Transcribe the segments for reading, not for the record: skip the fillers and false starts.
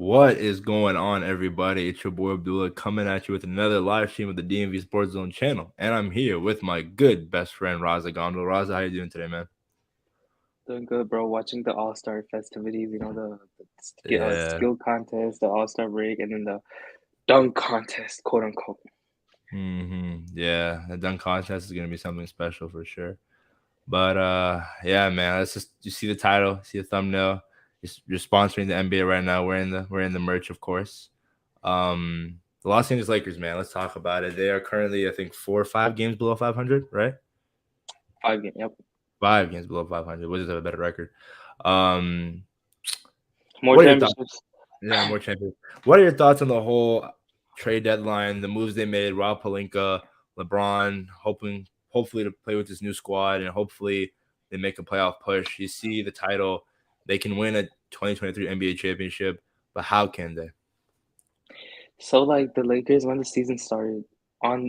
What is going on, everybody? It's your boy Abdullah coming at you with another live stream of the DMV Sports Zone channel, and I'm here with my good best friend Raza Gondo. Raza, how you doing today, man? Doing good, bro. Watching the All Star festivities, the Yeah. skill contest, the All Star break, and then the dunk contest, quote unquote. Yeah, the dunk contest is gonna be something special for sure. But yeah, man, let's just you see the title, see the thumbnail. You're sponsoring the NBA right now. We're in the merch, of course. The Los Angeles Lakers, man. Let's talk about it. They are currently, I think, 4 or 5 games below 500, right? 5 game, yep. 5 games below 500. Wizards have a better record. Um, More what are your thoughts? championships. Yeah, more champions. What are your thoughts on the whole trade deadline, the moves they made, Rob Pelinka, LeBron, hopefully to play with this new squad, and hopefully they make a playoff push. You see the title, they can win a 2023 NBA championship, but how can they? So like the Lakers when the season started on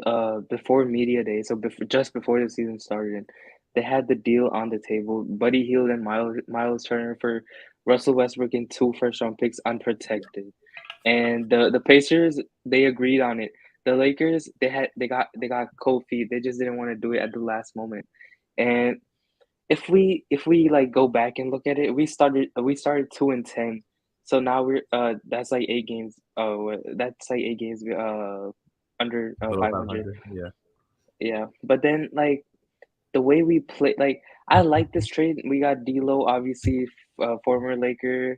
before media day, so just before the season started, they had the deal on the table. Buddy Hield and Miles Turner for Russell Westbrook and 2 first-round picks unprotected. And the Pacers they agreed on it. The Lakers they got cold feet. They just didn't want to do it at the last moment. And if we like go back and look at it, we started 2-10. So now we're that's like 8 games. That's like 8 games under Below 500. 500, yeah. Yeah, but then like the way we play, like I like this trade. We got D'Lo, obviously, former Laker.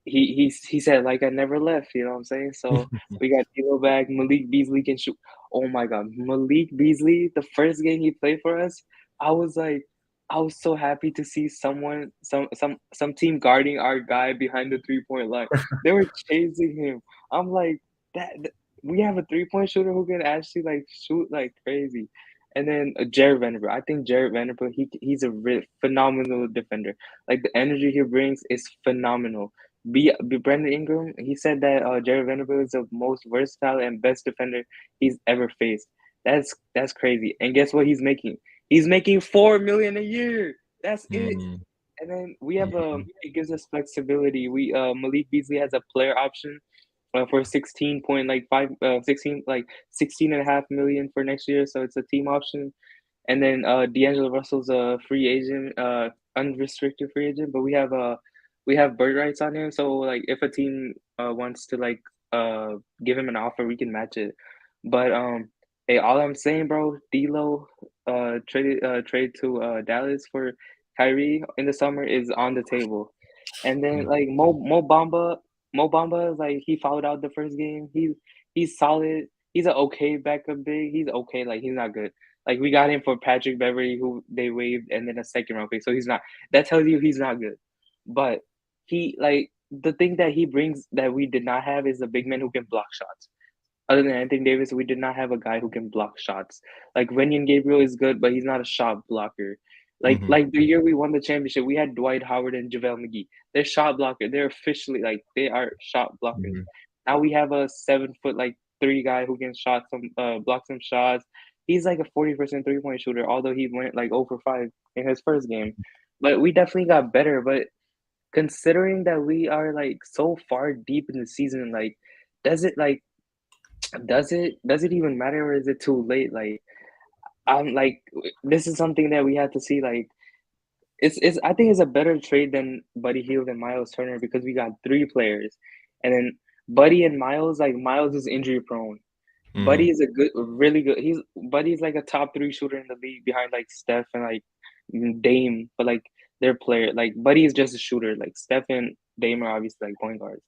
He said like I never left. You know what I'm saying? So we got D'Lo back. Malik Beasley can shoot. Oh my God, Malik Beasley! The first game he played for us, I was like, I was so happy to see someone, some team guarding our guy behind the 3-point line. They were chasing him. I'm like we have a 3-point shooter who can actually like shoot like crazy. And then Jared Vanderbilt. I think Jared Vanderbilt, he's a phenomenal defender. Like the energy he brings is phenomenal. Brandon Ingram, he said that Jared Vanderbilt is the most versatile and best defender he's ever faced. That's crazy. And guess what he's making? He's making 4 million a year. That's it. Mm, And then we have mhm. it gives us flexibility. We Malik Beasley has a player option for 16 point like 5 16 like 16.5 million for next year, so it's a team option. And then D'Angelo Russell's a free agent, unrestricted free agent, but we have bird rights on him, so like if a team wants to like give him an offer, we can match it. But hey, all I'm saying, bro, D'Lo trade to Dallas for Kyrie in the summer is on the table. And then like Mo Bamba is like he fouled out the first game. He's solid. He's an okay backup big. He's okay, like he's not good. Like we got him for Patrick Beverly, who they waived, and then a second round pick. So he's not. That tells you he's not good. But he like the thing that he brings that we did not have is a big man who can block shots. Other than Anthony Davis, we did not have a guy who can block shots. Like Wenyan Gabriel is good, but he's not a shot blocker. Mhm. Like the year we won the championship, we had Dwight Howard and JaVale McGee. They're shot blocker. They're officially like they are shot blockers. Mhm. Now we have a 7 foot like three guy who can shot some block some shots. He's like a 40% 3-point shooter, although he went like over 5 in his first game. But we definitely got better. But considering that we are like so far deep in the season, like does it like does it even matter, or is it too late? Like I'm like this is something that we have to see. Like it's I think it's a better trade than Buddy Hield and Miles Turner because we got 3 players, and then Buddy and Miles, like Miles is injury prone. Buddy Mhm. is a good, really good. Buddy's like a top 3 shooter in the league behind like Steph and like Dame, but like their player like Buddy is just a shooter. Like Steph and Dame are obviously like point guards,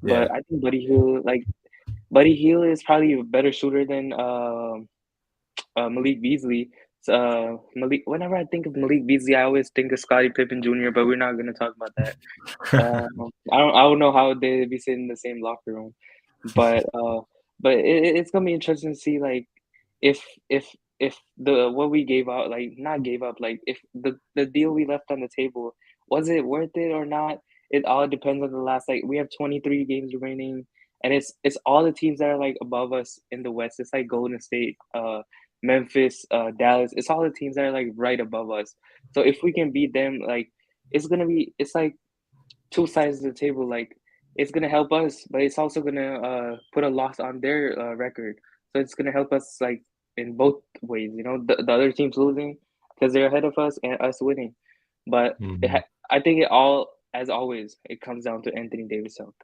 Yeah. but I think Buddy Hield is probably a better shooter than Malik Beasley. Malik. Whenever I think of Malik Beasley, I always think of Scottie Pippen Jr. But we're not gonna talk about that. I don't know how they'd be sitting in the same locker room, but it's gonna be interesting to see like if if if the what we gave out, like not gave up, like if the deal we left on the table, was it worth it or not. It all depends on the last, like we have 23 games remaining, and it's all the teams that are like above us in the West. It's like Golden State, Memphis, Dallas. It's all the teams that are like right above us. So if we can beat them, like it's like two sides of the table. Like it's gonna help us, but it's also gonna put a loss on their record. So it's gonna help us like in both ways. You know, the other team's losing because they're ahead of us, and us winning. But Mhm. I think it all, as always, it comes down to Anthony Davis' health.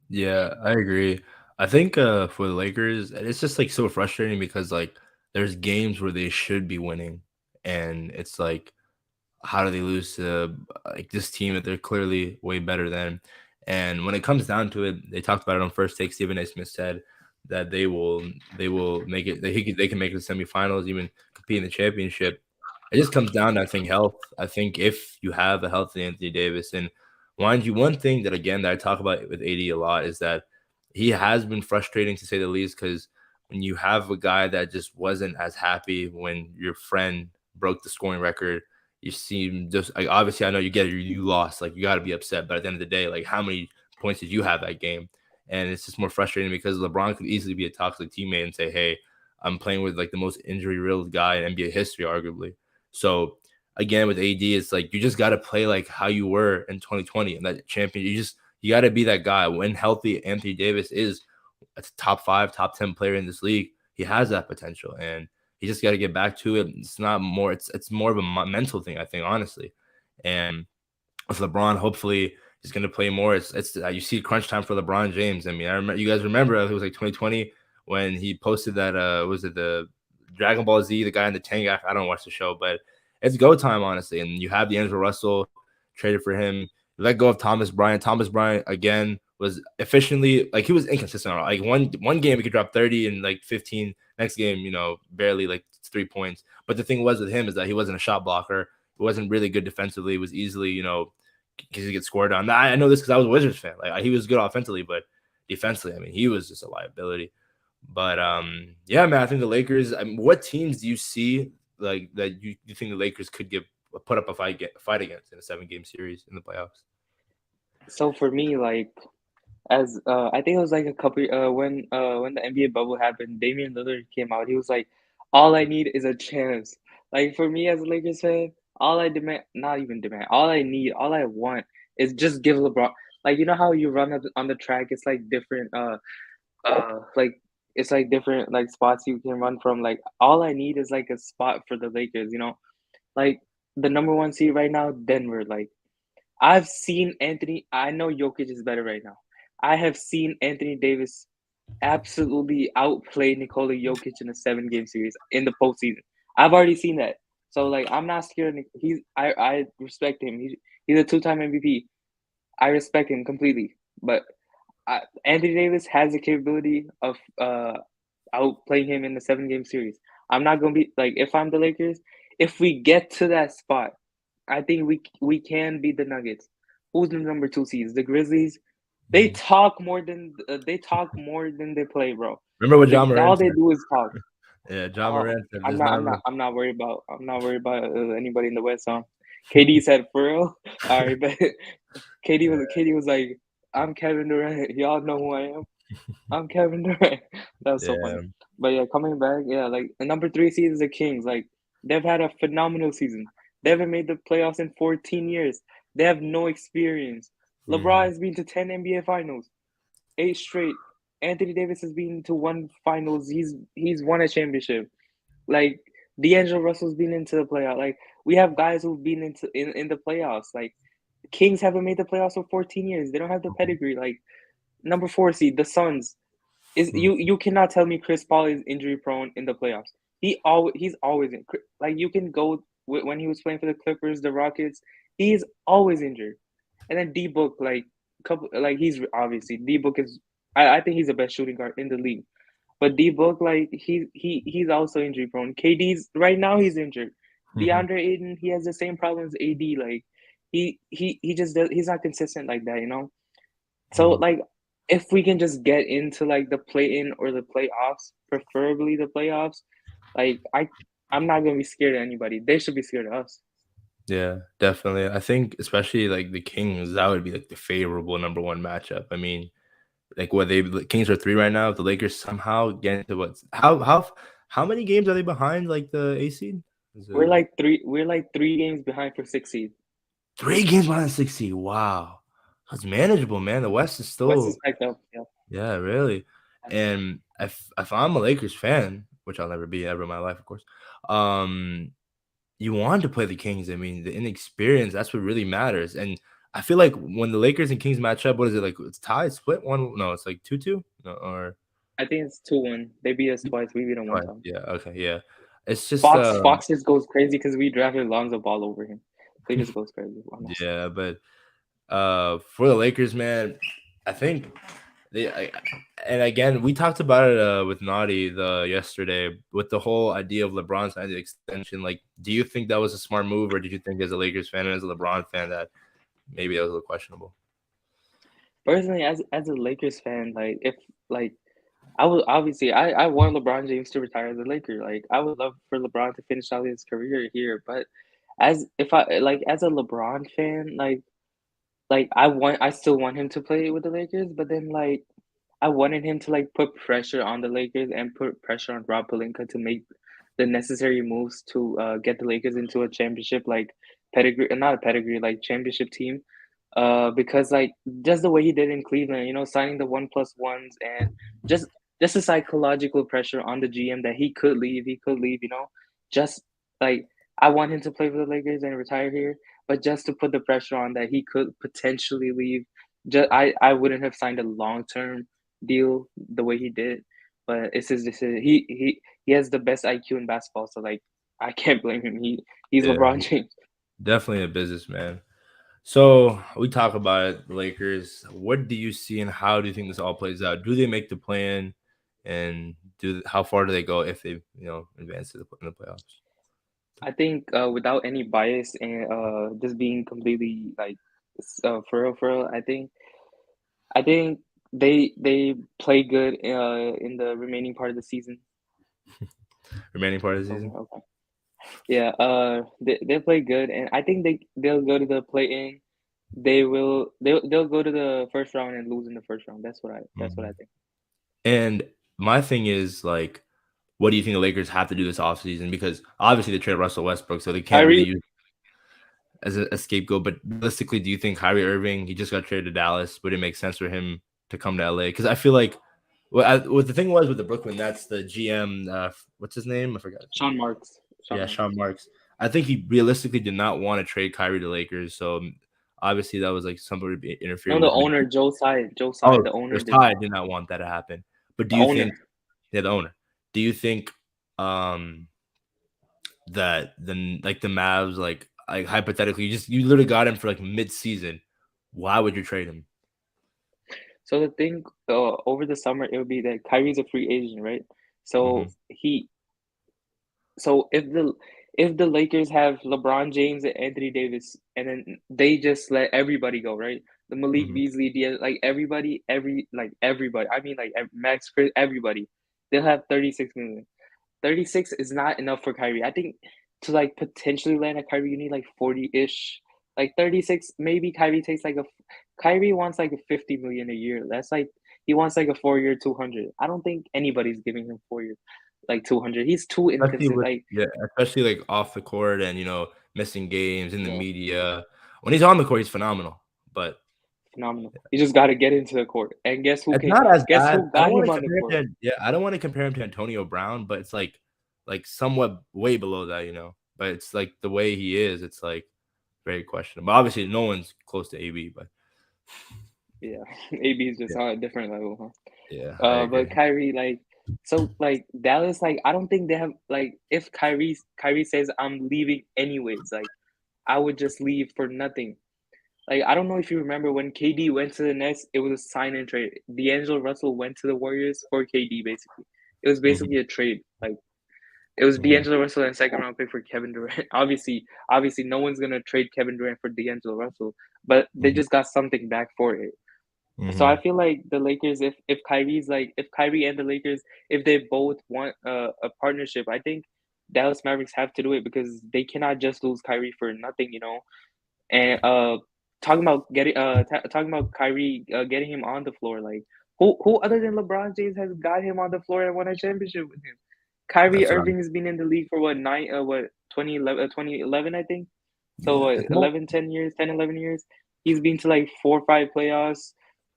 Yeah, I agree. I think for the Lakers, it's just like so frustrating because like there's games where they should be winning, and it's like how do they lose to like this team that they're clearly way better than? And when it comes down to it, they talked about it on first take. Stephen A. Smith said that they will make it. They can make it to semifinals, even compete in the championship. It just comes down to I think health. I think if you have a healthy Anthony Davis, and mind you, one thing that again that I talk about with AD a lot is that he has been frustrating to say the least because when you have a guy that just wasn't as happy when your friend broke the scoring record, you seem just like obviously I know you get it, you lost, like you got to be upset, but at the end of the day, like how many points did you have that game? And it's just more frustrating because LeBron could easily be a toxic teammate and say, "Hey, I'm playing with like the most injury riddled guy in NBA history, arguably." So again, with AD, it's like you just got to play like how you were in 2020 and that champion. You got to be that guy when healthy. Anthony Davis is a top 5, top 10 player in this league. He has that potential, and he just got to get back to it. It's not more. It's more of a mental thing, I think, honestly. And with LeBron, hopefully he's going to play more. It's you see crunch time for LeBron James. I mean, I remember you guys remember it was like 2020 when he posted that was it the Dragon Ball Z, the guy in the tank. I don't watch the show, but it's go time honestly. And you have the Andrew Russell traded for him. You let go of Thomas Bryant. Thomas Bryant again was efficiently like he was inconsistent. Like one game he could drop 30 and like 15. Next game, barely like 3 points. But the thing was with him is that he wasn't a shot blocker. He wasn't really good defensively. He was easily, because he gets scored on. I know this because I was a Wizards fan. Like he was good offensively, but defensively, I mean, he was just a liability. But yeah, man, I think the Lakers. I mean, what teams do you see like that you think the Lakers could put up a fight against in a 7 game series in the playoffs? So for me, like as I think it was like a couple when the NBA bubble happened, Damian Lillard came out. He was like, "All I need is a chance." Like for me as a Lakers fan, all I demand, not even demand, all I need, all I want is just give LeBron. Like you know how you run on the track, it's like different like it's like different like spots you can run from. Like all I need is like a spot for the Lakers. Like the number one seed right now, Denver. Like I've seen Anthony. I know Jokic is better right now. I have seen Anthony Davis absolutely outplay Nikola Jokic in a 7 game series in the postseason. I've already seen that. So like I'm not scared. I respect him. He's a 2-time MVP. I respect him completely. But Anthony Davis has the capability of outplaying him in the 7 game series. I'm not gonna be like if I'm the Lakers. If we get to that spot, I think we can beat the Nuggets. Who's the number 2 seeds? The Grizzlies. They Mhm. talk more than they play, bro. Remember what John All Moran they said? do is talk. Yeah, John Oh, Moran said there's not enough. I'm not worried about. I'm not worried about anybody in the West. KD said for real. All right, but KD was like, I'm Kevin Durant. Y'all know who I am. I'm Kevin Durant. That was so Yeah. funny. But yeah, coming back, yeah, like the number 3 seed is the Kings. Like they've had a phenomenal season. They haven't made the playoffs in 14 years. They have no experience. LeBron Mhm. has been to 10 NBA finals, 8 straight. Anthony Davis has been to one finals. He's won a championship. Like D'Angelo Russell's been into the playoff. Like we have guys who've been in the playoffs. Like Kings haven't made the playoffs for 14 years. They don't have the pedigree. Like number 4 seed, the Suns. Is Mhm. you cannot tell me Chris Paul is injury prone in the playoffs. He's always in. Like you can go when he was playing for the Clippers, the Rockets. He's always injured. And then D Book, like couple, like he's obviously D Book is. I think he's the best shooting guard in the league. But D Book, like he's also injury prone. KD's right now he's injured. Mhm. DeAndre Ayton, he has the same problems as AD. Like he just does. He's not consistent like that. So Mhm. like if we can just get into like the play in or the playoffs, preferably the playoffs, like I'm not gonna be scared of anybody. They should be scared of us. Yeah, definitely. I think especially like the Kings, that would be like the favorable number one matchup. I mean, like what the Kings are 3 right now. If the Lakers somehow get into how many games are they behind like the A seed? Is it We're like 3 games behind for 6 seed. 3 games behind the 6 seed? Wow. It's manageable, man. The West is West is still, packed up. Yeah. yeah, really. And if I'm a Lakers fan, which I'll never be ever in my life, of course, um, you want to play the Kings. I mean, the inexperience, that's what really matters. And I feel like when the Lakers and Kings match up, what is it like? It's tied, split one. No, it's like 2-2, no, or I think it's 2-1. They beat us twice. We beat them one twice. time. Yeah, okay, yeah. It's just Fox just goes crazy because we drafted Lonzo Ball over him. So he just goes crazy on us. yeah, but for the Lakers, man, I think and again, we talked about it with Naughty yesterday with the whole idea of LeBron signing the extension. Like, do you think that was a smart move, or did you think as a Lakers fan and as a LeBron fan that maybe that was a little questionable? Personally, as a Lakers fan, like if like I would obviously I want LeBron James to retire as a Laker. Like I would love for LeBron to finish out his career here, but as if I like as a LeBron fan, I still want him to play with the Lakers, but then like I wanted him to like put pressure on the Lakers and put pressure on Rob Pelinka to make the necessary moves to get the Lakers into a championship like pedigree, not a pedigree, like championship team. Because like just the way he did in Cleveland, signing the 1+1s and just just the psychological pressure on the GM that he could leave, just like I want him to play for the Lakers and retire here, but just to put the pressure on that he could potentially leave. I wouldn't have signed a long-term deal the way he did, but it's his decision. He has the best IQ in basketball, so like I can't blame him. He's Yeah, LeBron James. definitely a businessman. So we talk about it, the Lakers. What do you see, and how do you think this all plays out? Do they make the plan, and how far do they go if they advance to in the playoffs? I think without any bias and just being completely like for real, I think they play good in the remaining part of the season. Remaining part of the So season. okay. Yeah, they play good, and I think they'll go to the play-in. They'll go to the first round and lose in the first round. That's what I Mhm. think. And my thing is like, what do you think the Lakers have to do this offseason? Because obviously they trade Russell Westbrook, so they can't really Kyrie, use as a scapegoat. But realistically, do you think Kyrie Irving, he just got traded to Dallas, would it make sense for him to come to LA? Because I feel like what the thing was with the Brooklyn Nets, the GM, what's his name? I forgot his name. Sean Marks, Sean Yeah, Marks. Sean Marks. I think he realistically did not want to trade Kyrie to Lakers. So obviously that was like somebody No, interfering the with him. owner Joe Tsai, Oh, the owner there's did Ty not. did not want that to happen. But do The you think, owner. yeah, the owner, do you think um that the Mavs, like hypothetically, you literally got him for like mid-season. Why would you trade him? So the thing, over the summer, it would be that Kyrie's a free agent, right? Hmm. So if the Lakers have LeBron James and Anthony Davis, and then they just let everybody go, right? The Malik Hmm. Beasley, like everybody, everybody. I mean, like Max, Chris, everybody. They'll have 36 million. 36 is not enough for Kyrie. I think to like potentially land a Kyrie, you need like 40-ish. Like 36, maybe Kyrie wants like a 50 million a year. That's like he wants like a 4-year 200. I don't think anybody's giving him 4 years like 200. He's too Especially inconsistent. with Like yeah, especially like off the court and missing games in the yeah, media. When he's on the court, he's phenomenal. But phenomenal. You just got to get into the court. And it's not as guess bad. who I got don't want him to on the compare him court? to I don't want to compare him to Antonio Brown, but it's like somewhat way below that, But it's like the way he is, it's like very questionable. Obviously, no one's close to AB, but Yeah, AB is just yeah, on a different level, huh? yeah, I But agree. Kyrie, like Dallas, like I don't think they have like if Kyrie says I'm leaving anyways, like I would just leave for nothing. Like I don't know if you remember when KD went to the Nets, it was a sign and trade. D'Angelo Russell went to the Warriors for KD basically. It was Hmm. basically a trade. Like it was Hmm. D'Angelo Russell and second round pick for Kevin Durant. Obviously, no one's gonna trade Kevin Durant for D'Angelo Russell, but they Hmm. just got something back for it. So I Hmm. feel like the Lakers, if Kyrie and the Lakers, if they both want a partnership, I think Dallas Mavericks have to do it because they cannot just lose Kyrie for nothing. And talking about Kyrie getting him on the floor, like who other than LeBron James has got him on the floor and won a championship with him? Kyrie That's what I'm. Irving has been in the league for what 2011 I think. So Yeah, what it's more. 11 10 years 10 11 years. He's been to like 4 or 5 playoffs.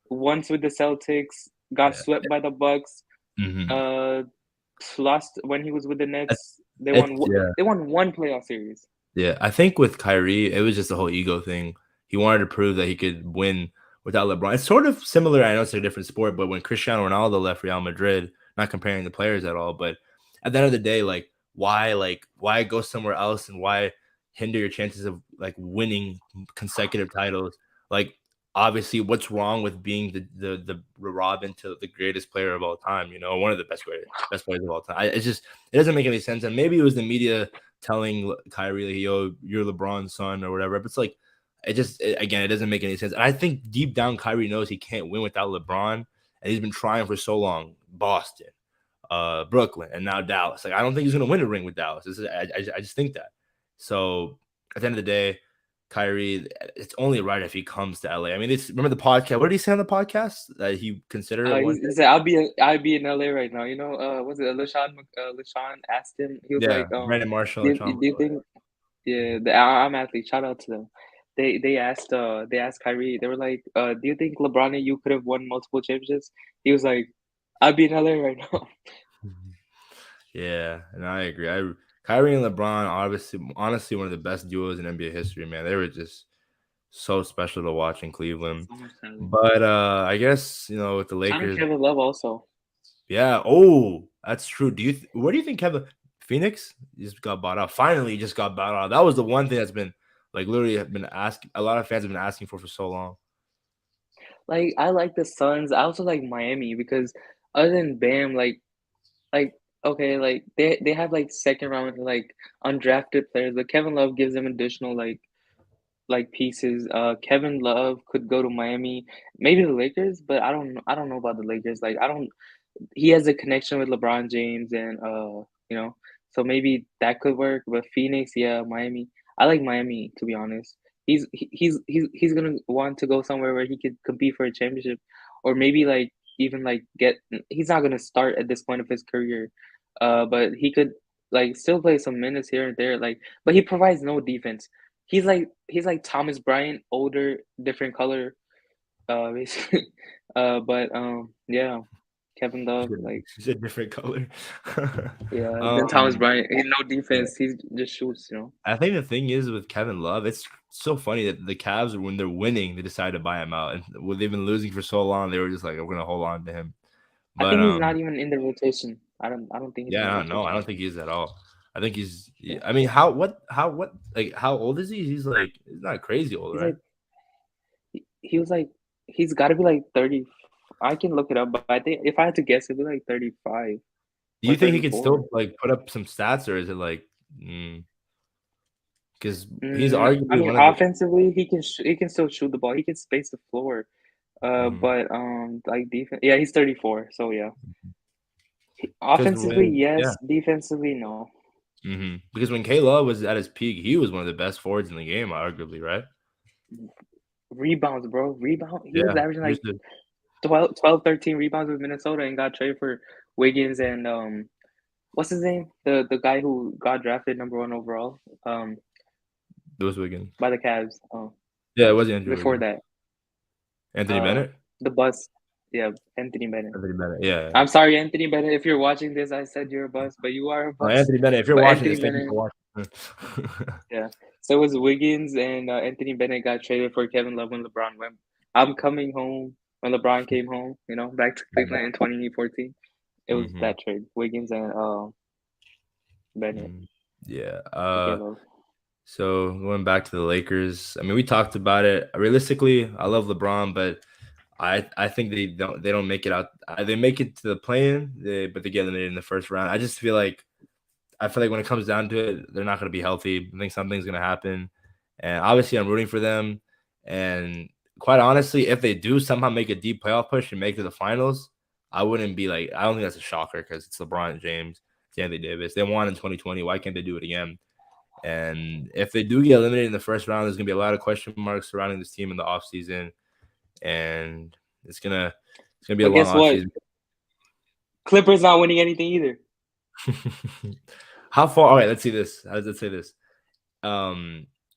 Once with the Celtics, got Yeah. swept by the Bucks. Mm-hmm. Uh, lost when he was with the Nets. They It's won. yeah. They won one playoff series. Yeah, I think with Kyrie, it was just a whole ego thing. He wanted to prove that he could win without LeBron. It's sort of similar. I know it's a different sport, but when Cristiano Ronaldo left Real Madrid, not comparing the players at all, but at the end of the day, why go somewhere else and why hinder your chances of like winning consecutive titles? Like obviously, what's wrong with being the Robin to the greatest player of all time? You know, one of the best players of all time. It's just it doesn't make any sense. And maybe it was the media telling Kyrie, like, yo, you're LeBron's son or whatever. But it's like, again, it doesn't make any sense. And I think deep down, Kyrie knows he can't win without LeBron. And he's been trying for so long. Boston, Brooklyn, and now Dallas. Like, I don't think he's going to win a ring with Dallas. I just think that. So at the end of the day, Kyrie, it's only right if he comes to LA. I mean, remember the podcast? What did he say on the podcast? That he considered it one He day? said, I'll be in LA right now." Was it LaShawn asked him. He was Yeah, like, Brandon Marshall and do Sean. you think? Yeah, the I'm athlete. Shout out to them. They asked Kyrie. They were like, "Do you think LeBron and you could have won multiple championships?" He was like, "I'll be in LA right now." Yeah, and I agree. Kyrie and LeBron, obviously, honestly, one of the best duos in NBA history, man. They were just so special to watch in Cleveland. So much talent. But I guess with the Shout out Lakers, Kevin Love also. yeah. Oh, that's true. Where do you think Kevin Phoenix just got bought out? Finally, he just got bought out. That was the one thing that's been like literally have been asking. A lot of fans have been asking for so long. Like I like the Suns. I also like Miami because other than Bam, like okay, like they have like second round like undrafted players, but Kevin Love gives them additional like pieces. Kevin Love could go to Miami, maybe the Lakers, but I don't know about the Lakers. Like I don't. He has a connection with LeBron James, and so maybe that could work. But Phoenix, yeah, Miami. I like Miami to be honest. He's gonna want to go somewhere where he could compete for a championship, or maybe like even like get. He's not gonna start at this point of his career, but he could like still play some minutes here and there. Like, but he provides no defense. He's like Thomas Bryant, older, different color, basically. But yeah, Kevin Love, like He's a different color. yeah, then Thomas um, Bryant, he no yeah. defense, he just shoots. I think the thing is with Kevin Love, it's so funny that the Cavs, when they're winning, they decide to buy him out, and when they've been losing for so long, they were just like, "We're gonna hold on to him." I But think he's not even in the rotation. I don't think he's in yeah, the I don't know. I rotation. don't think he's at all. I think he's. Yeah, I mean, what like how old is he? He's not crazy old, he's right? like he was like he's got to be like 30. I can look it up, but I think if I had to guess, it'd be like 35 Do or you think he could 34. still like put up some stats, or is it like because he's I arguably mean, one of the offensively, he can still shoot the ball. He can space the floor. But like defense, yeah, he's 34. So yeah, because offensively, when yeah yes. Defensively, no. because when K Love was at his peak, he was one of the best forwards in the game, arguably, right? Rebounds, bro. Rebound. He was Yeah, averaging he like used to. 12, 13 rebounds with Minnesota and got traded for Wiggins and what's his name? The guy who got drafted number 1 overall It was Wiggins. by the Cavs. Yeah, it was Andrew Before Wiggins. that, Anthony Bennett. the bus. Yeah, Anthony Bennett. Anthony Bennett. Yeah, yeah. I'm sorry, Anthony Bennett. If you're watching this, I said you're a bus, but you are a bus. Anthony Bennett. If you're But watching Anthony this, thank you Bennett, for watching. yeah. So it was Wiggins and Anthony Bennett got traded for Kevin Love when LeBron went. I'm coming home when LeBron came home. Back to Cleveland in 2014. It was hmm that trade, Wiggins and Bennett Yeah. for K-Love. So going back to the Lakers, I mean, we talked about it. Realistically, I love LeBron, but I think they don't make it out. They make it to the play-in, but they get eliminated in the first round. I feel like when it comes down to it, they're not going to be healthy. I think something's going to happen, and obviously, I'm rooting for them. And quite honestly, if they do somehow make a deep playoff push and make it to the finals, I wouldn't be like, I don't think that's a shocker because it's LeBron James, it's Anthony Davis. They won in 2020. Why can't they do it again? And if they do get eliminated in the first round, there's gonna be a lot of question marks surrounding this team in the offseason. And it's gonna be a But long guess what? offseason. Clippers not winning anything either. How far? All right, let's see this. Let's say this. How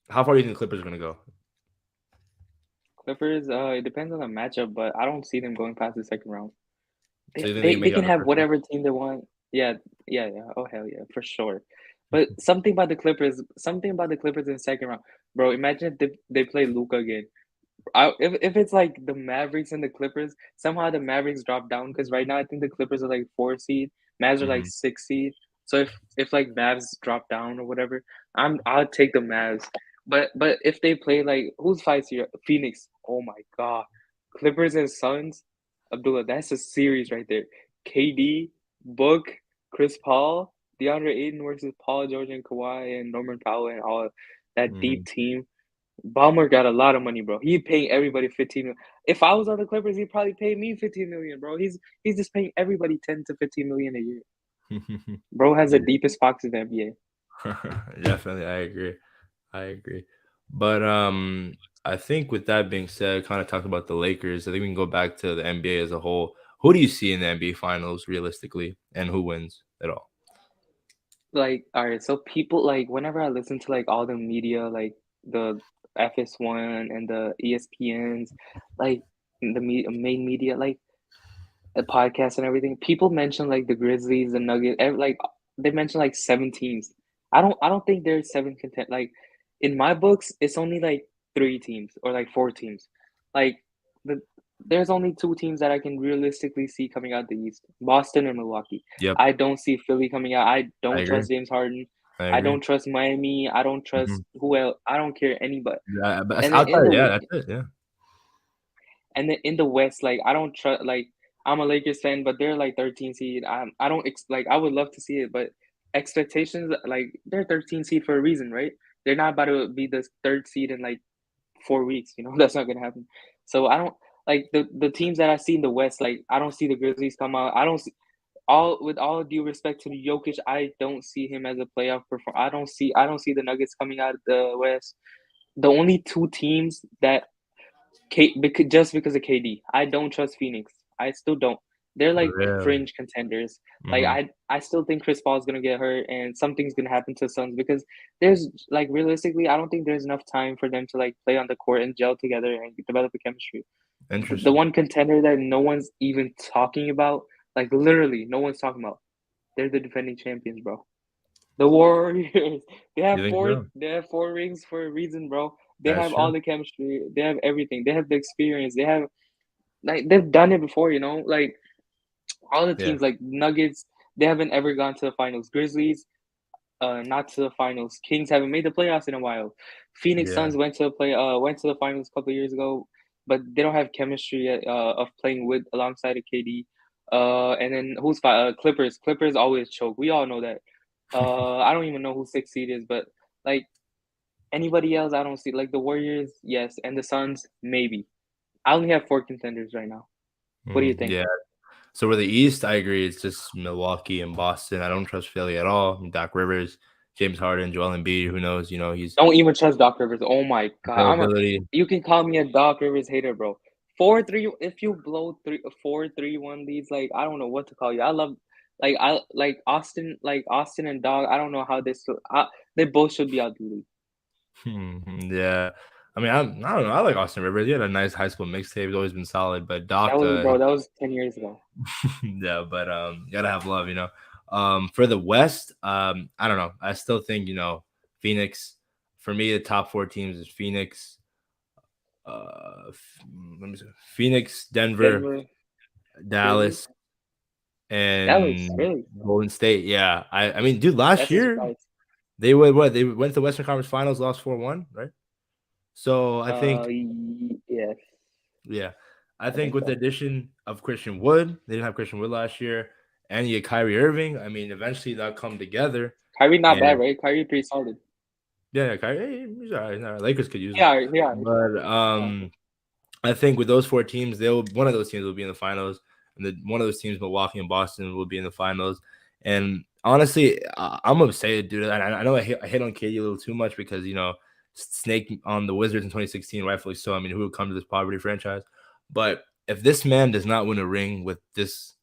far do you think the Clippers are gonna go? Clippers, it depends on the matchup, but I don't see them going past the second round. So They you think they they, can they make it can out the have first round? whatever team they want. Yeah, yeah, yeah. Oh hell yeah, for sure. But something about the Clippers in the second round, bro. Imagine if they play Luka again. If it's like the Mavericks and the Clippers, somehow the Mavericks drop down because right now I think the Clippers are like 4 seed, Mavs are like Mm-hmm. 6 seed. So if like Mavs drop down or whatever, I'll take the Mavs. But if they play like who's 5 seed? Phoenix. Oh my God, Clippers and Suns. Abdullah, that's a series right there. KD, Book, Chris Paul, DeAndre Ayton versus Paul George and Kawhi and Norman Powell and all that Mm-hmm. deep team. Ballmer got a lot of money, bro. He paying everybody 15 million. If I was on the Clippers, he'd probably pay me 15 million, bro. He's just paying everybody 10 to 15 million a year. Bro has the Yeah, deepest pockets in the NBA. definitely. I agree. I agree. But I think with that being said, kind of talked about the Lakers. I think we can go back to the NBA as a whole. Who do you see in the NBA finals realistically, and who wins at all? Like, all right, so people like whenever I listen to like all the media, like the FS1 and the ESPNs, like main media, like the podcast and everything, people mention like the Grizzlies, the Nuggets, like they mention like 7 teams. I don't think there's seven content. Like in my books, it's only like 3 teams or like 4 teams. Like the there's only 2 teams that I can realistically see coming out the East: Boston and Milwaukee. Yep, I don't see Philly coming out. I I don't agree. trust James Harden. I I agree. don't trust Miami. I don't Hmm. trust who else. I don't care anybody. Yeah, but And then in outside, the yeah, that's it. Yeah. West, like I don't trust. Like I'm a Lakers fan, but they're like 13 seed. I don't like. I would love to see it, but expectations like they're 13 seed for a reason, right? They're not about to be the third seed in like 4 weeks. You know that's not gonna happen. So I don't like the teams that I see in the West. Like I don't see the Grizzlies come out. I don't see all with all due respect to Jokic. I don't see him as a playoff performer. I don't see the Nuggets coming out of the West. The only 2 teams that just because of KD. I don't trust Phoenix. I still don't. They're like Really. fringe contenders. Like Hmm. I still think Chris Paul is gonna get hurt and something's gonna happen to the Suns because there's like realistically, I don't think there's enough time for them to like play on the court and gel together and develop a chemistry. The Interesting. one contender that no one's even talking about, like literally no one's talking about, they're the defending champions, bro. The Warriors. They have You think four. so? They have 4 rings for a reason, bro. They That's have all true. the chemistry. They have everything. They have the experience. They have like they've done it before. Like all the Yeah. teams, like Nuggets, they haven't ever gone to the finals. Grizzlies, not to the finals. Kings haven't made the playoffs in a while. Phoenix Yeah. Suns went to the finals a couple of years ago, but they don't have chemistry yet, of playing with alongside of KD. And then Clippers? Clippers always choke. We all know that. I don't even know who 6 seed is, but like anybody else, I don't see. Like the Warriors, yes, and the Suns, maybe. I only have 4 contenders right now. What do you think? Yeah. So for the East, I agree. It's just Milwaukee and Boston. I don't trust Philly at all. Doc Rivers, James Harden, Joel Embiid. Who knows? He's Don't even trust Doc Rivers. Oh my God, availability. You can call me a Doc Rivers hater, bro. 4-3. If you blow 4-3-1 leads, like I don't know what to call you. I love, I like Austin and Doc. I don't know how they both should be out the league. Yeah. I mean, I don't know. I like Austin Rivers. He had a nice high school mixtape. He's always been solid. But That Doc, was bro. That was 10 years ago. yeah. But you gotta have love. For the West, I don't know. I still think Phoenix. For me, the top 4 teams is Phoenix. Let me see. Phoenix, Denver, Denver, Philly, Dallas, Dallas. and Really? Golden State. Yeah, I mean, dude, last That's a year surprise. they went what? They went to the Western Conference Finals, lost 4-1, right? So I think, Yes, yeah, I I think think with the so. addition of Christian Wood, they didn't have Christian Wood last year, and you get Kyrie Irving. I mean, eventually they'll come together. Kyrie not bad, And right? Kyrie pretty solid. yeah, Kyrie, he's all right. He's all right. Lakers could use him, Yeah, yeah, but yeah. I think with those 4 teams, one of those teams will be in the finals, and one of those teams, Milwaukee and Boston, will be in the finals. And honestly, I'm upset, dude. I know I hit on KD a little too much because snake on the Wizards in 2016, rightfully so. I mean, who would come to this poverty franchise? But if this man does not win a ring with this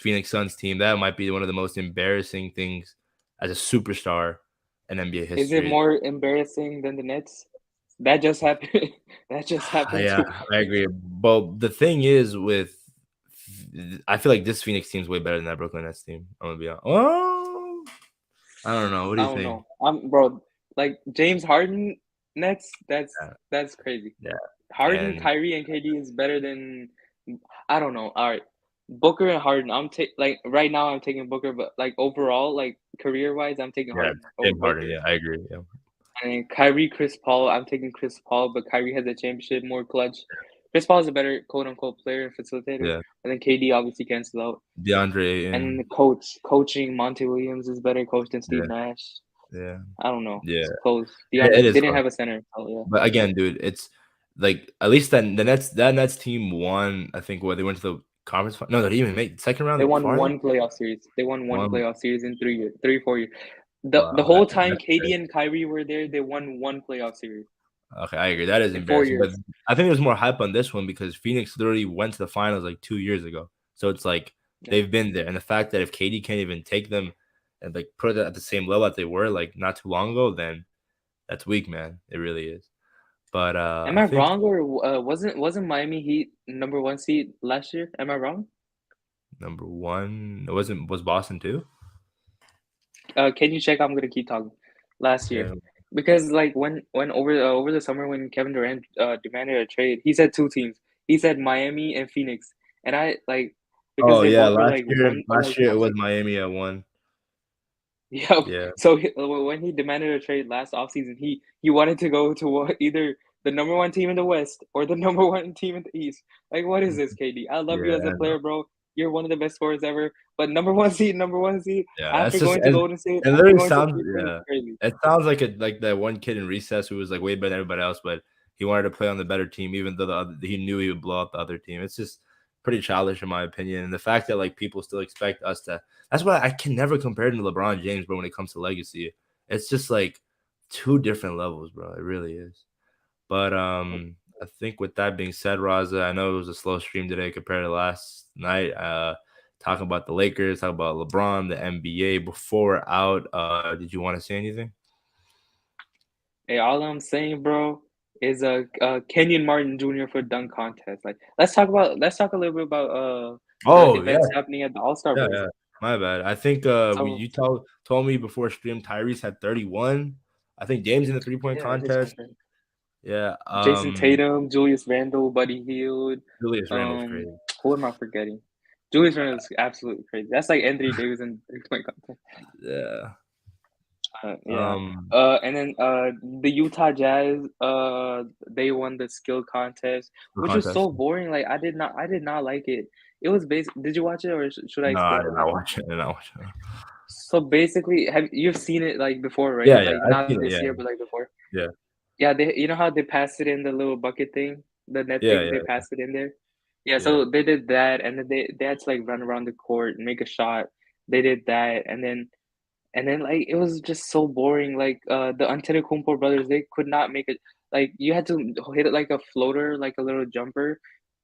Phoenix Suns team, that might be one of the most embarrassing things as a superstar in NBA Is it history. more embarrassing than the Nets? That just happened. That just happened Yeah, too. I agree. But the thing is, I feel like this Phoenix team's way better than that Brooklyn Nets team. I'm gonna be honest. Oh, I don't know. What do I you don't think? know. Bro, like James Harden Nets, Yeah, that's crazy. yeah, Harden, and Kyrie, and KD is better than I don't know. All right, Booker and Harden. Like right now, I'm taking Booker, but like overall, like career wise, I'm taking yeah, Harden over James Harden. Booker. Yeah, I agree. Yeah, And Kyrie, Chris Paul, I'm taking Chris Paul, but Kyrie has a championship, more clutch. Chris Paul is a better quote unquote player and facilitator, yeah. and then KD obviously cancels out. DeAndre And then Ayton. the coaching, Monty Williams is better coach than Steve Yeah, Nash. yeah, I don't know. yeah. It's close. It They is didn't close. have a center. Oh yeah. But again, dude, it's like at least that Nets team won. I think what they went to the conference. No, they didn't even make the second round. They They won farther. one playoff series. They won one One. playoff series in 3 years, 4 years. The Wow. whole time KD and Kyrie were there, they won one playoff series Okay, I agree. That is in four embarrassing. But years. I think there's more hype on this one because Phoenix literally went to the finals like 2 years ago. So it's like Yeah. they've been there. And the fact that if KD can't even take them and like put it at the same level that they were like not too long ago, then that's weak, man. It really is. But Am I I think wrong or wasn't Miami Heat number one seed last year? Am I wrong? number one, it was Boston too? Can you check? I'm gonna keep talking. Last year, Okay. because like when over the summer when Kevin Durant demanded a trade, he said two teams. He said Miami and Phoenix, and I like because Oh they yeah, both were like one last like year it was Miami at one. yeah. Yeah. So when he demanded a trade last offseason, he wanted to go to either the number one team in the West or the number one team in the East. Like, what is this, KD? I love you Yeah, as a I know. player, bro. You're one of the best scorers ever. But number one seed, Yeah, that's after just going to Golden State, it after literally going to sounds Cleveland, yeah. crazy. It sounds like that one kid in recess who was like way better than everybody else, but he wanted to play on the better team, even though he knew he would blow out the other team. It's just pretty childish in my opinion. And the fact that like people still expect us to that's why I can never compare him to LeBron James, but when it comes to legacy, it's just like two different levels, bro. It really is. But I think with that being said, Raza, I know it was a slow stream today compared to last night. Talking about the Lakers, talking about LeBron, the NBA. Before we're out, did you want to say anything? Hey, all I'm saying, bro, is Kenyon Martin Jr. for dunk contest. Like, let's talk a little bit about the Oh yeah, events happening at the All Star yeah, break. yeah. My bad. I think So you told me before stream Tyrese had 31. I think James in the 3-point yeah, this one. contest. Yeah. Jason Tatum, Julius Randle, Buddy Hield. Julius Randle's Um, crazy. who am I forgetting? Julius Randle is absolutely crazy. That's like Anthony Davis in 3-point contest. Yeah. Yeah. And then the Utah Jazz, they won the skill contest, The which was contest. so boring. Like I did not like it. It was basic. Did you watch it or should I No, I explain did a not little bit? watch it. I did not watch it. So basically, have you've seen it like before, right? Yeah, yeah. Like I've not seen it. this Yeah, year, but like before. yeah, Yeah, they you know how they passed it in the little bucket thing, the net yeah, thing, they yeah, passed it in there. Yeah, yeah. so they did that, and then they had to like run around the court and make a shot. They did that, and then like it was just so boring. Like the Antetokounmpo brothers, they could not make it. Like you had to hit it like a floater, like a little jumper.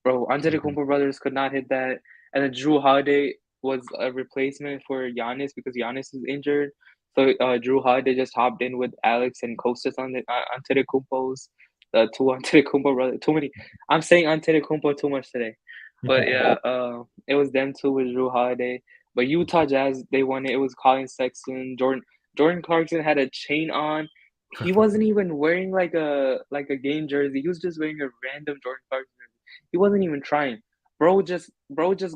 Bro, Mhm. Antetokounmpo brothers could not hit that. And then Drew Holiday was a replacement for Giannis because Giannis is injured. So Drew Holiday just hopped in with Alex and Kostas on the Antetokounmpos. The two Antetokounmpo brothers. Too many. I'm saying Antetokounmpo too much today. But yeah, it was them two with Drew Holiday. But Utah Jazz, they won it. It was Colin Sexton. Jordan Clarkson had a chain on. He wasn't even wearing like a game jersey. He was just wearing a random Jordan Clarkson jersey. He wasn't even trying. Bro just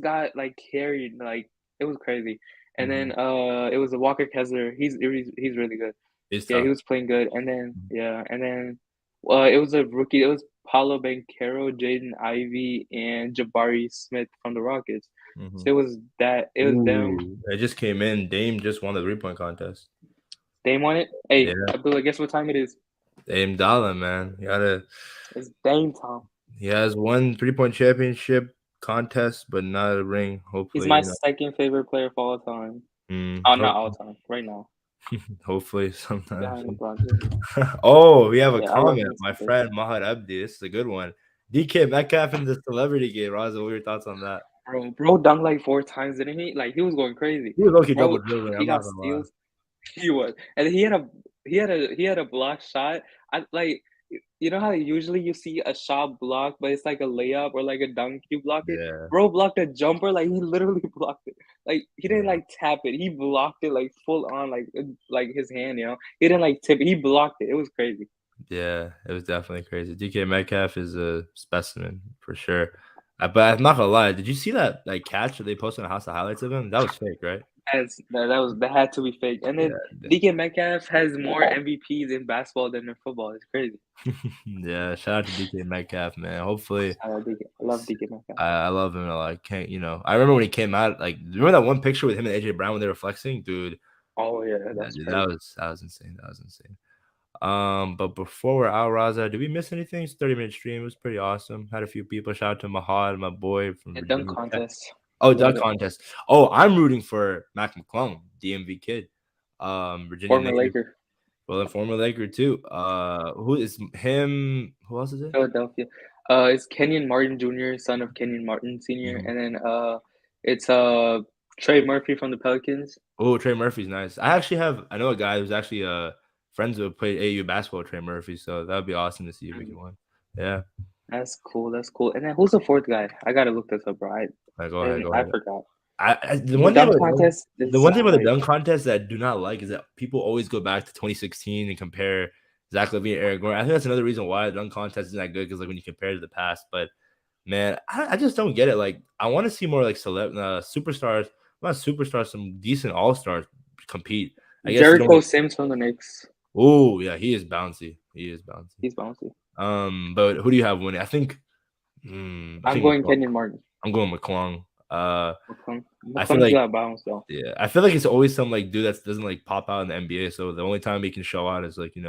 got like carried. Like it was crazy. And Mhm. then it was a Walker Kessler. He's really good. It's Yeah, he tough. was playing good. And then yeah, and then it was a rookie. It was Paolo Banchero, Jaden Ivey, and Jabari Smith from the Rockets. Mhm. So it was them. Ooh, it just came in. Dame just won the 3-point contest. Dame won it. Hey, Yeah, Abdullah, guess what time it is? Dame Dollar, man. It's Dame time. He has one 3-point championship contest, but not a ring. He's Hopefully, my second favorite player of all time. Oh, not all hopefully, time. Right now, hopefully sometime. behind LeBron James. Oh, we have a Yeah, I love comment. him My so much. friend Mahad Abdi. This is a good one. DK Metcalf in the celebrity game. Raza, what are your thoughts on that? Bro dunked like 4 times, didn't he? Like he was going crazy. He was low-key double Bro, dribbling. he I'm not got gonna lie. steals. He was, and he had a block shot. I like. You know how usually you see a shot block, but it's like a layup or like a dunk, you block it? Yeah, Bro blocked a jumper, like, he literally blocked it. Like, he didn't, yeah, like, tap it, he blocked it, like, full on, like, his hand, you know? He didn't, like, tip it, he blocked it, it was crazy. yeah. It was definitely crazy. DK Metcalf is a specimen for sure. But I'm not gonna lie. Did you see that like catch that they posted on House of Highlights of him? That was fake, right? That had to be fake, and then Yeah, DK Metcalf has more MVPs in basketball than in football, it's crazy. yeah. Shout out to DK Metcalf, man. Hopefully, I love DK, I love DK Metcalf. I love him a lot. I can't, I remember when he came out. Like, remember that one picture with him and AJ Brown when they were flexing, dude. Oh, yeah, Yeah, that's dude, crazy. that was insane. That was insane. But before we're out, Raza, did we miss anything? It's 30-minute stream. It was pretty awesome. Had a few people. Shout out to Mahad, my boy from A dunk Virginia Tech. contest, Oh, love dunk it. contest. Oh, I'm rooting for Mac McClung, DMV kid. Virginia Former native. Laker, Well, and former Laker too. Who is him? Who else is it? Philadelphia. It's Kenyon Martin Jr., son of Kenyon Martin Sr., Mhm. and then it's Trey Murphy from the Pelicans. Oh, Trey Murphy's nice. I know a guy who's actually friends with played AU basketball, Trey Murphy. So that would be awesome to see if we can Mm, win. Yeah. That's cool. That's cool. And then who's the fourth guy? I gotta look this up, bro. Go ahead, go I ahead. forgot. The The one thing dunk about contest the is one thing so about the hype. dunk contest that I do not like is that people always go back to 2016 and compare Zach LaVine and Eric Gordon. I think that's another reason why the dunk contest isn't that good because like when you compare to the past. But man, I just don't get it. Like I want to see more like superstars, not superstars, some decent all stars compete. I guess you Jericho don't. Sims from the Knicks. Oh yeah, he is bouncy. He is bouncy. He's bouncy. But who do you have winning? I I'm think going Kenyon Martin. I'm going McClung. I feel McClung's like got bounce though. Yeah, I feel like it's always some like dude that doesn't like pop out in the NBA. So the only time he can show out is like in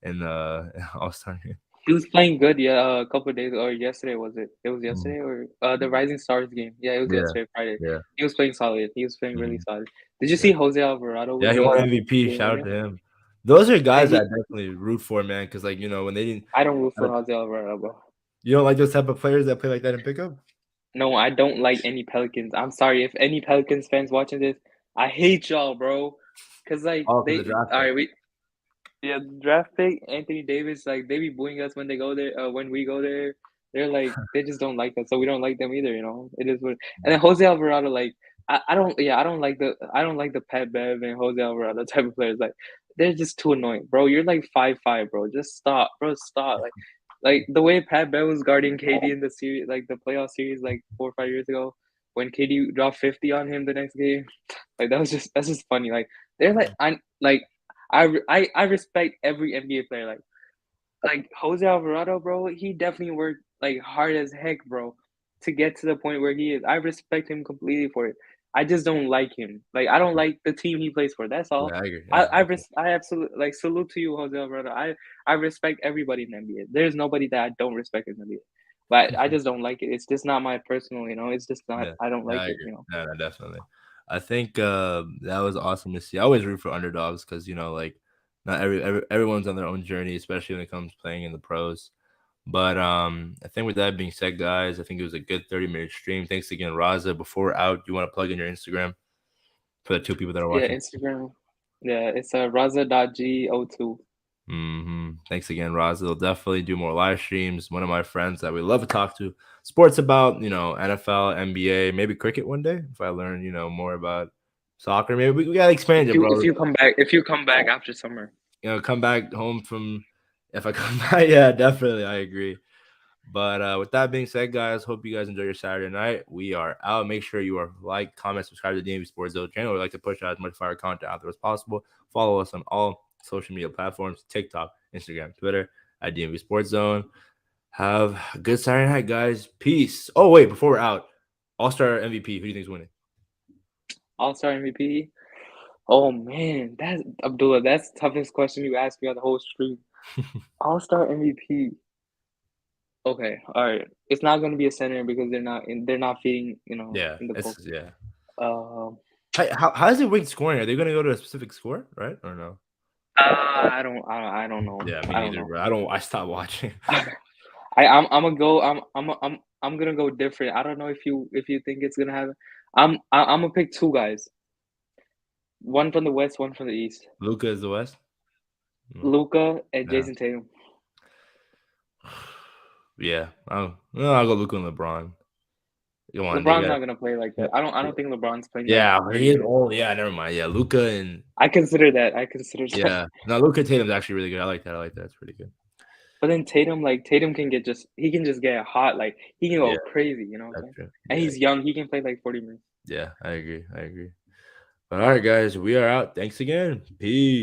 the All Star game. He was playing good, yeah, a couple of days or yesterday was it? It was Mhm. yesterday or the Rising Stars game. Yeah, it was Yeah, yesterday, Friday. yeah, He was playing solid. He was playing really mhm, solid. Did you yeah, see Jose Alvarado yeah. with He won the MVP. game Shout out winner? to him. Those are And guys that I he definitely root for, man. Because like when they didn't, I don't root for uh, Jose Alvarado, bro. you don't like those type of players that play like that in pickup. No, I don't like any Pelicans. I'm sorry if any Pelicans fans watching this. I hate y'all, bro. Cause like Oh, for the they draft all pick. right, we yeah, draft pick Anthony Davis, like they be booing us when they go there. When we go there, they're like they just don't like us, so we don't like them either. You know, it is what. And then Jose Alvarado, like I don't, yeah, I don't like the Pat Bev and Jose Alvarado type of players. Like they're just too annoying, bro. You're like 5'5", bro. Just stop, bro. Stop. Like the way Pat Bev was guarding KD in the series, like the playoff series, like 4 or 5 years ago, when KD dropped 50 on him the next game. Like that's just funny. Like they're like I like I respect every NBA player. Like Jose Alvarado, bro. He definitely worked like hard as heck, bro, to get to the point where he is. I respect him completely for it. I just don't like him. Like I don't like the team he plays for. That's all. Yeah, I agree. I agree. I absolutely like salute to you, Jose Alvarado. I respect everybody in the NBA. There's nobody that I don't respect in the NBA. But I just don't like it. It's just not my personal, you know. It's just not. Yeah, I don't yeah, like I it, agree. you know. No, no, definitely. I think that was awesome to see. I always root for underdogs because like not everyone's on their own journey, especially when it comes to playing in the pros. But I think with that being said, guys, I think it was a good 30-minute stream. Thanks again, Raza. Before we're out, do you want to plug in your Instagram for the two people that are Yeah, watching? Instagram. Yeah, it's Raza.go2. Thanks again, Raza. They'll definitely do more live streams. One of my friends that we love to talk to sports about, NFL, NBA, maybe cricket one day. If I learn, more about soccer, maybe we gotta expand it, If bro. you come back after summer. Come back home from if I come back, yeah, definitely, I agree. But with that being said, guys, hope you guys enjoy your Saturday night. We are out. Make sure you are like, comment, subscribe to the DMV Sports Zone channel. We like to push out as much fire content out there as possible. Follow us on all social media platforms: TikTok, Instagram, Twitter at DMV Sports Zone. Have a good Saturday night, guys. Peace. Oh wait, before we're out, All Star MVP. Who do you think is winning? All-Star MVP. Oh man, that's Abdullah. That's the toughest question you asked me on the whole stream. All-Star MVP. Okay, all right. It's not going to be a center because they're not feeding, Yeah, in the it's post. yeah. Um, How is it rigged scoring? Are they gonna go to a specific score, right, or no? I don't know. Yeah, me I don't neither, know. bro. I don't. I stopped watching. I'm gonna go. I'm gonna go different. I don't know if you think it's gonna happen. I'm gonna pick two guys. One from the West, one from the East. Luca is the West. No. Luca and Yeah. Jason Tatum. Yeah. I'll go Luka and LeBron. Come on, they LeBron's got not gonna play like that. I don't think LeBron's playing like yeah, 40 he is minutes. old. Yeah, never mind. Yeah, Luka and I consider that. I consider that. yeah. No, Luka Tatum's actually really good. I like that. I like that. It's pretty good. But then Tatum, like Tatum can get just he can just get hot, like he can Yeah, go crazy, you know what I'm that's saying? true. And Yeah, he's young, he can play like 40 minutes. yeah, I agree. I agree. But all right, guys, we are out. Thanks again. Peace.